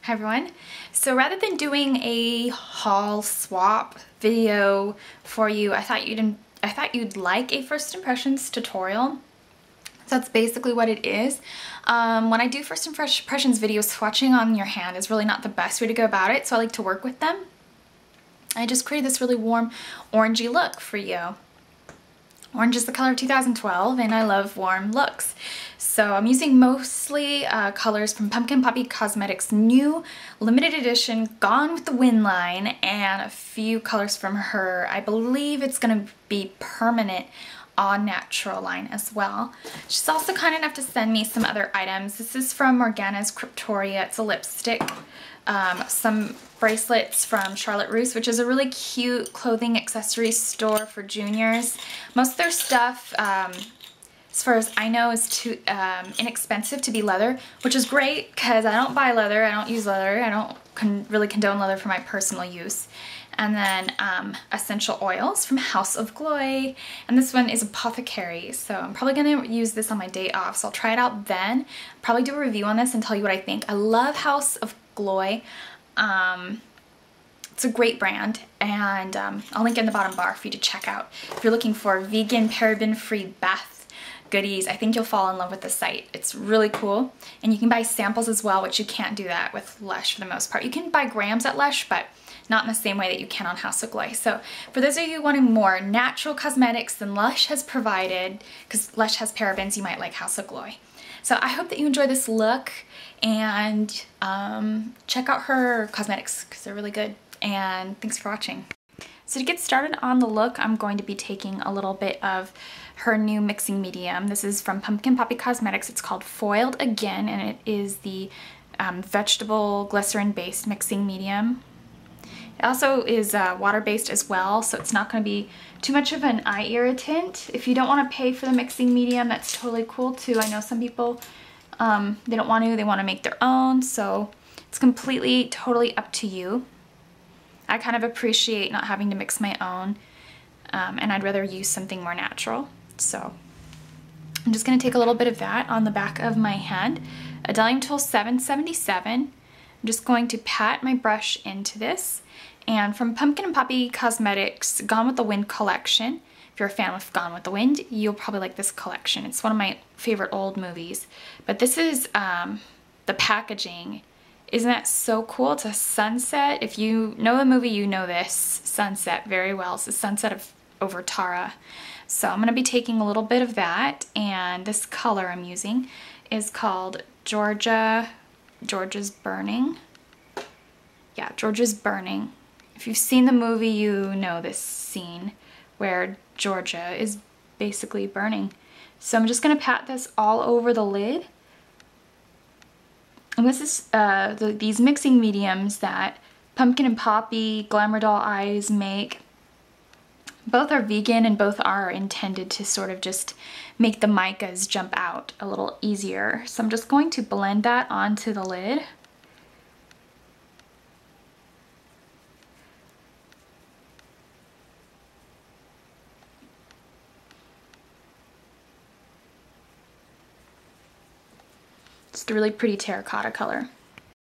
Hi everyone. So rather than doing a haul swap video for you, I thought you'd like a first impressions tutorial. So that's basically what it is. When I do first impressions videos, swatching on your hand is really not the best way to go about it, so I like to work with them. I just created this really warm orangey look for you. Orange is the color of 2012 and I love warm looks. So I'm using mostly colors from Pumpkin&Poppy Cosmetics' new limited edition Gone with the Wind line and a few colors from her, I believe it's going to be permanent on natural line as well. She's also kind enough to send me some other items. This is from Morgana's Cryptoria. It's a lipstick. Some bracelets from Charlotte Russe, which is a really cute clothing accessory store for juniors. Most of their stuff, as far as I know, is too inexpensive to be leather, which is great because I don't buy leather, I don't use leather, I don't really condone leather for my personal use. And then essential oils from House of Glory, and this one is Apothecary, so I'm probably going to use this on my day off, so I'll try it out then. Probably do a review on this and tell you what I think. I love House of Glory. It's a great brand, and I'll link in the bottom bar for you to check out. If you're looking for vegan, paraben-free bath goodies, I think you'll fall in love with the site. It's really cool, and you can buy samples as well, which you can't do that with Lush for the most part. You can buy grams at Lush, but not in the same way that you can on House of Glory. So for those of you wanting more natural cosmetics than Lush has provided, because Lush has parabens, you might like House of Glory. So I hope that you enjoy this look, and check out her cosmetics because they're really good, and thanks for watching. So to get started on the look, I'm going to be taking a little bit of her new mixing medium. This is from Pumpkin&Poppy Cosmetics. It's called Foiled Again, and it is the vegetable glycerin based mixing medium. It also is water-based as well, so it's not going to be too much of an eye irritant. If you don't want to pay for the mixing medium, that's totally cool too. I know some people, they don't want to, they want to make their own, so it's completely, totally up to you. I kind of appreciate not having to mix my own, and I'd rather use something more natural. So I'm just going to take a little bit of that on the back of my hand. A Diluting Tool 777. I'm just going to pat my brush into this. And from Pumpkin&Poppy Cosmetics Gone with the Wind collection, if you're a fan of Gone with the Wind, you'll probably like this collection. It's one of my favorite old movies. But this is the packaging. Isn't that so cool? It's a sunset. If you know the movie, you know this sunset very well. It's the sunset over Tara. So I'm going to be taking a little bit of that, and this color I'm using is called Georgia's Burning. Yeah, Georgia's Burning. If you've seen the movie, you know this scene where Georgia is basically burning. So I'm just going to pat this all over the lid. And this is these mixing mediums that Pumpkin&Poppy Glamour Doll Eyes make. Both are vegan and both are intended to sort of just make the micas jump out a little easier. So I'm just going to blend that onto the lid. Just a really pretty terracotta color.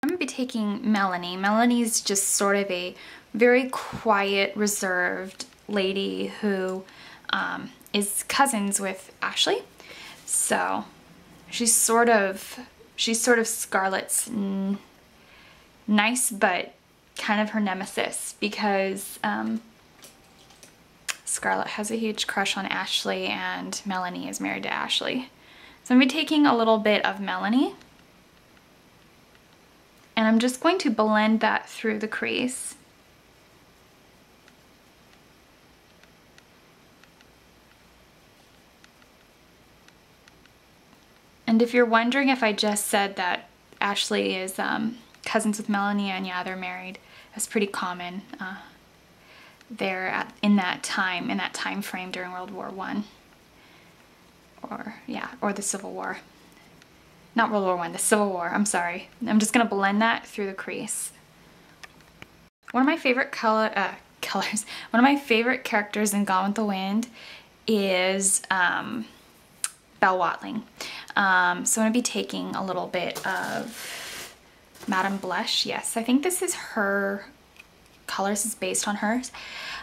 I'm going to be taking Melanie. Melanie's just sort of a very quiet, reserved lady who is cousins with Ashley. So she's sort of Scarlett's nice but kind of her nemesis, because Scarlett has a huge crush on Ashley and Melanie is married to Ashley. So I'm going to be taking a little bit of Melanie, and I'm just going to blend that through the crease. And if you're wondering if I just said that Ashley is cousins with Melanie, and yeah, they're married, that's pretty common there in that time frame during World War I. Or the Civil War. Not World War I, the Civil War, I'm sorry. I'm just going to blend that through the crease. One of my favorite one of my favorite characters in Gone with the Wind is Belle Watling. So I'm going to be taking a little bit of Madame Blush. Yes, I think this is her colors, is based on hers.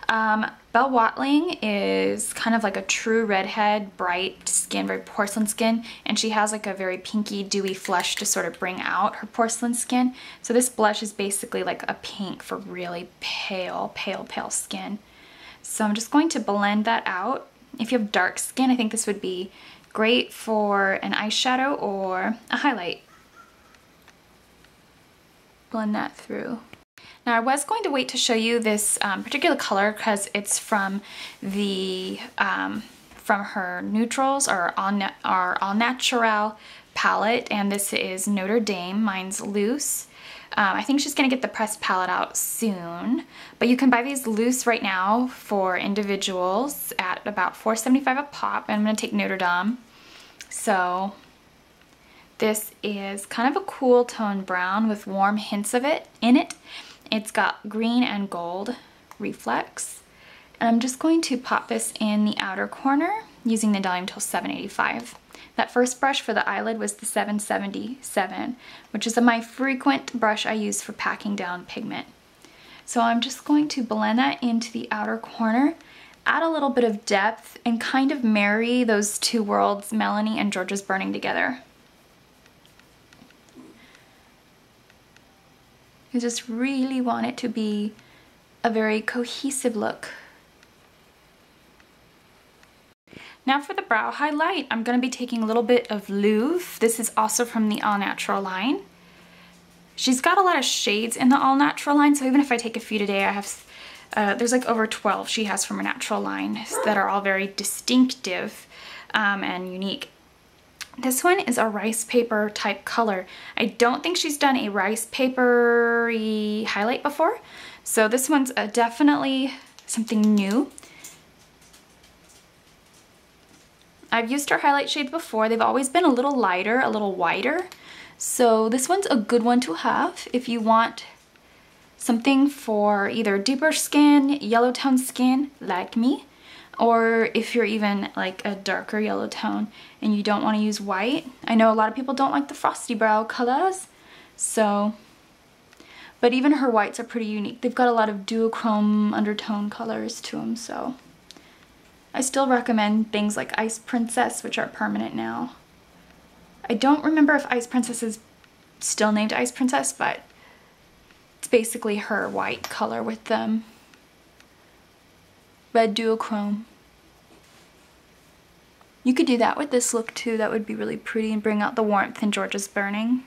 Belle Watling is kind of like a true redhead, bright skin, very porcelain skin, and she has like a very pinky, dewy flush to sort of bring out her porcelain skin. So this blush is basically like a pink for really pale, pale, pale skin. So I'm just going to blend that out. If you have dark skin, I think this would be great for an eyeshadow or a highlight. Blend that through. Now I was going to wait to show you this particular color because it's from the from her neutrals or All Natural palette, and this is Notre Dame. Mine's loose. I think she's gonna get the pressed palette out soon, but you can buy these loose right now for individuals at about $4.75 a pop. And I'm gonna take Notre Dame. So this is kind of a cool tone brown with warm hints of it in it. It's got green and gold reflex. And I'm just going to pop this in the outer corner using the Diamond Tool 785. That first brush for the eyelid was the 777, which is my frequent brush I use for packing down pigment. So I'm just going to blend that into the outer corner, add a little bit of depth, and kind of marry those two worlds, Melanie and Georgia's Burning, together. I just really want it to be a very cohesive look. Now for the brow highlight, I'm going to be taking a little bit of Louvre. This is also from the All Natural line. She's got a lot of shades in the All Natural line, so even if I take a few today, I have, there's like over 12 she has from her natural line that are all very distinctive and unique. This one is a rice paper type color. I don't think she's done a rice papery highlight before, so this one's definitely something new. I've used her highlight shades before. They've always been a little lighter, a little whiter. So this one's a good one to have if you want something for either deeper skin, yellow tone skin like me, or if you're even like a darker yellow tone and you don't want to use white. I know a lot of people don't like the frosty brow colors, so, but even her whites are pretty unique. They've got a lot of duochrome undertone colors to them, so I still recommend things like Ice Princess, which are permanent now. I don't remember if Ice Princess is still named Ice Princess, but it's basically her white color with them. Red duochrome. You could do that with this look too. That would be really pretty and bring out the warmth in Georgia's Burning.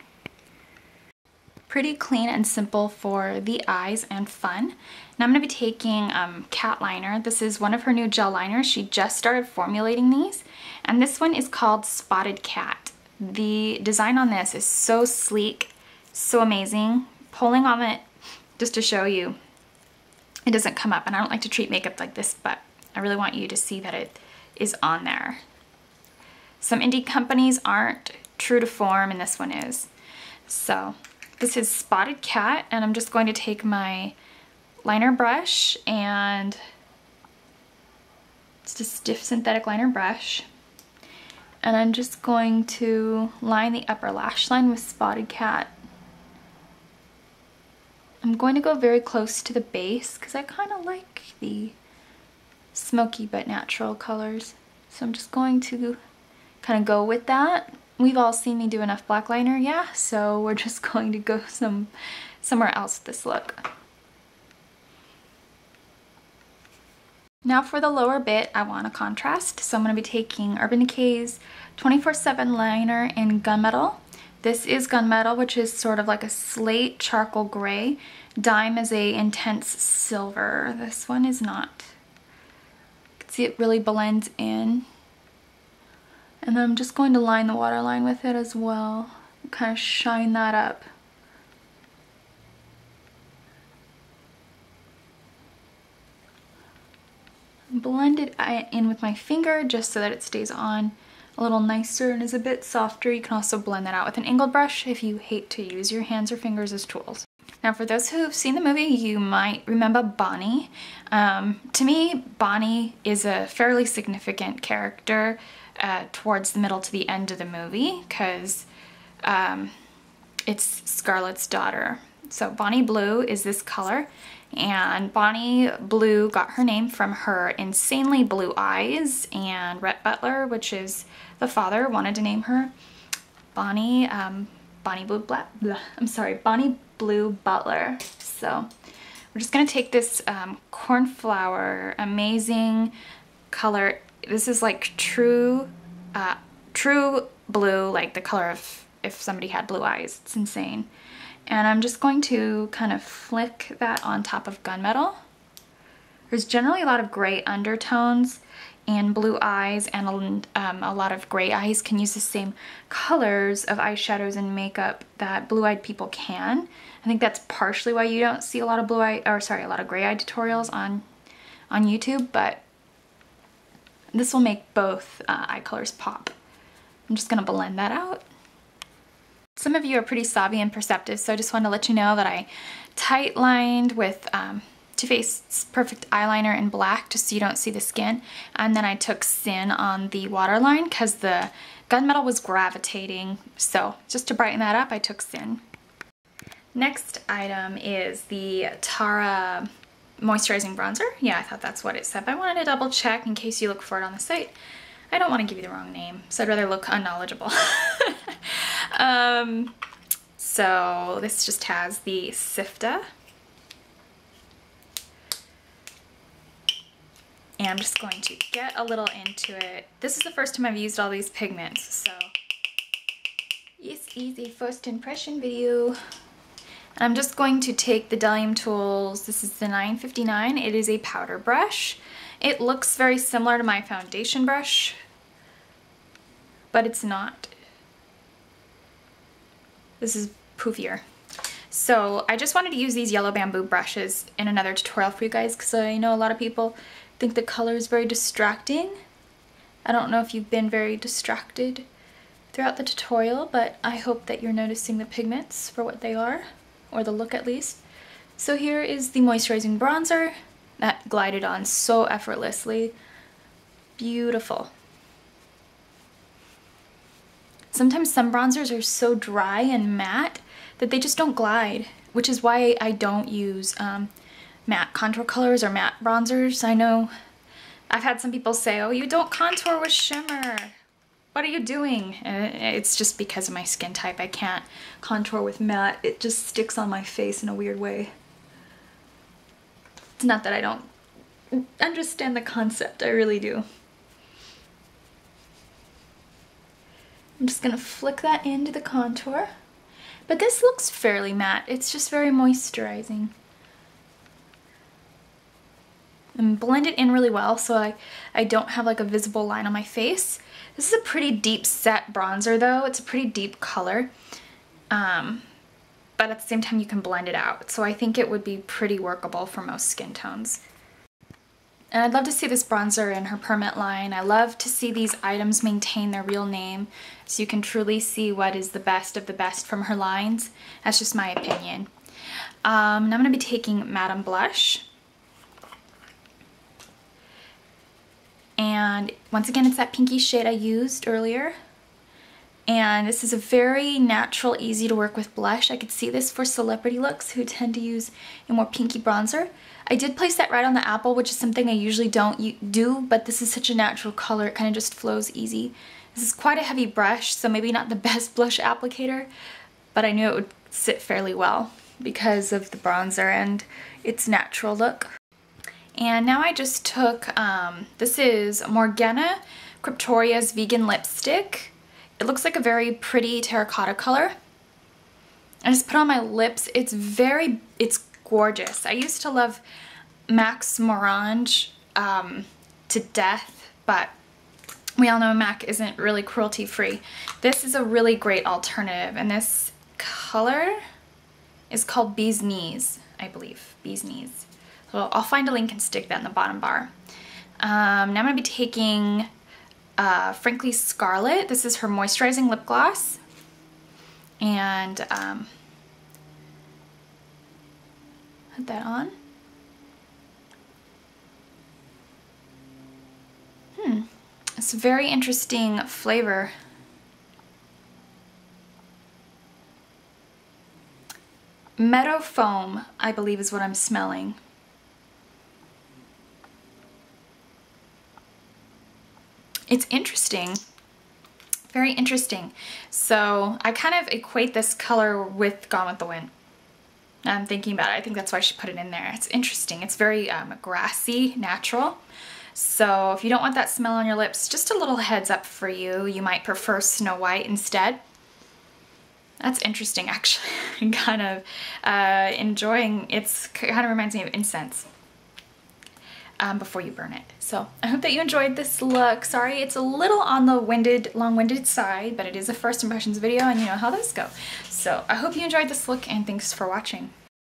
Pretty clean and simple for the eyes and fun. Now I'm going to be taking Cat Liner. This is one of her new gel liners. She just started formulating these, and this one is called Spotted Cat. The design on this is so sleek, so amazing. Pulling on it just to show you, it doesn't come up, and I don't like to treat makeup like this, but I really want you to see that it is on there. Some indie companies aren't true to form, and this one is. So this is Spotted Cat, and I'm just going to take my liner brush, and it's a stiff synthetic liner brush, and I'm just going to line the upper lash line with Spotted Cat. I'm going to go very close to the base because I kind of like the smoky but natural colors, so I'm just going to kind of go with that. We've all seen me do enough black liner, yeah, so we're just going to go somewhere else with this look. Now for the lower bit, I want a contrast, so I'm going to be taking Urban Decay's 24/7 liner in Gunmetal. This is Gunmetal, which is sort of like a slate charcoal gray. Dime is a intense silver. This one is not. You can see it really blends in. And then I'm just going to line the waterline with it as well. Kind of shine that up. Blend it in with my finger just so that it stays on a little nicer and is a bit softer. You can also blend that out with an angled brush if you hate to use your hands or fingers as tools. Now for those who've seen the movie, you might remember Bonnie. To me, Bonnie is a fairly significant character towards the middle to the end of the movie, because It's Scarlet's daughter. So Bonnie Blue is this color, and Bonnie Blue got her name from her insanely blue eyes, and Rhett Butler, which is the father, wanted to name her Bonnie Blue Butler. So we're just gonna take this cornflower, amazing color. This is like true blue, like the color of if somebody had blue eyes. It's insane. And I'm just going to kind of flick that on top of Gunmetal. There's generally a lot of gray undertones, and blue eyes and a lot of gray eyes can use the same colors of eyeshadows and makeup that blue-eyed people can. I think that's partially why you don't see a lot of a lot of gray-eye tutorials on YouTube, but this will make both eye colors pop. I'm just gonna blend that out. Some of you are pretty savvy and perceptive, so I just wanted to let you know that I tight lined with Too Faced's Perfect Eyeliner in black just so you don't see the skin. And then I took Sin on the waterline because the Gunmetal was gravitating. So just to brighten that up, I took Sin. Next item is the Tara Moisturizing Bronzer. Yeah, I thought that's what it said, but I wanted to double check in case you look for it on the site. I don't want to give you the wrong name, so I'd rather look unknowledgeable. So this just has the Sifta. And I'm just going to get a little into it. This is the first time I've used all these pigments, so it's easy first impression video. And I'm just going to take the Delium Tools. This is the 959. It is a powder brush. It looks very similar to my foundation brush, but it's not. This is poofier. So I just wanted to use these yellow bamboo brushes in another tutorial for you guys because I know a lot of people think the color is very distracting. I don't know if you've been very distracted throughout the tutorial, but I hope that you're noticing the pigments for what they are, or the look at least. So here is the moisturizing bronzer that glided on so effortlessly. Beautiful. Sometimes some bronzers are so dry and matte that they just don't glide, which is why I don't use matte contour colors or matte bronzers. I know I've had some people say, oh, you don't contour with shimmer. What are you doing? It's just because of my skin type. I can't contour with matte. It just sticks on my face in a weird way. It's not that I don't understand the concept. I really do. I'm just gonna flick that into the contour. But this looks fairly matte. It's just very moisturizing. And blend it in really well so I don't have like a visible line on my face. This is a pretty deep set bronzer though. It's a pretty deep color. But at the same time you can blend it out. So I think it would be pretty workable for most skin tones. And I'd love to see this bronzer in her permanent line. I love to see these items maintain their real name so you can truly see what is the best of the best from her lines. That's just my opinion. Now I'm going to be taking Madame Blush. And once again, it's that pinky shade I used earlier. And this is a very natural, easy to work with blush. I could see this for celebrity looks who tend to use a more pinky bronzer. I did place that right on the apple, which is something I usually don't do, but this is such a natural color, it kind of just flows easy. This is quite a heavy brush, so maybe not the best blush applicator, but I knew it would sit fairly well because of the bronzer and its natural look. And now I just took, this is Morgana Cryptoria's Vegan Lipstick. It looks like a very pretty terracotta color. I just put on my lips. It's gorgeous. I used to love MAC's Morange to death, but we all know MAC isn't really cruelty free. This is a really great alternative, and this color is called Bee's Knees, I believe. Bee's Knees. So I'll find a link and stick that in the bottom bar. Now I'm going to be taking Frankly Scarlet. This is her moisturizing lip gloss. And put that on. It's a very interesting flavor. Meadow foam, I believe, is what I'm smelling. It's interesting. Very interesting. So I kind of equate this color with Gone with the Wind. I'm thinking about it. I think that's why she put it in there. It's interesting. It's very grassy, natural. So if you don't want that smell on your lips, just a little heads up for you. You might prefer Snow White instead. That's interesting, actually. I'm kind of enjoying, it's kind of reminds me of incense before you burn it. So I hope that you enjoyed this look. Sorry, it's a little on the long-winded side, but it is a first impressions video and you know how those go. So I hope you enjoyed this look and thanks for watching.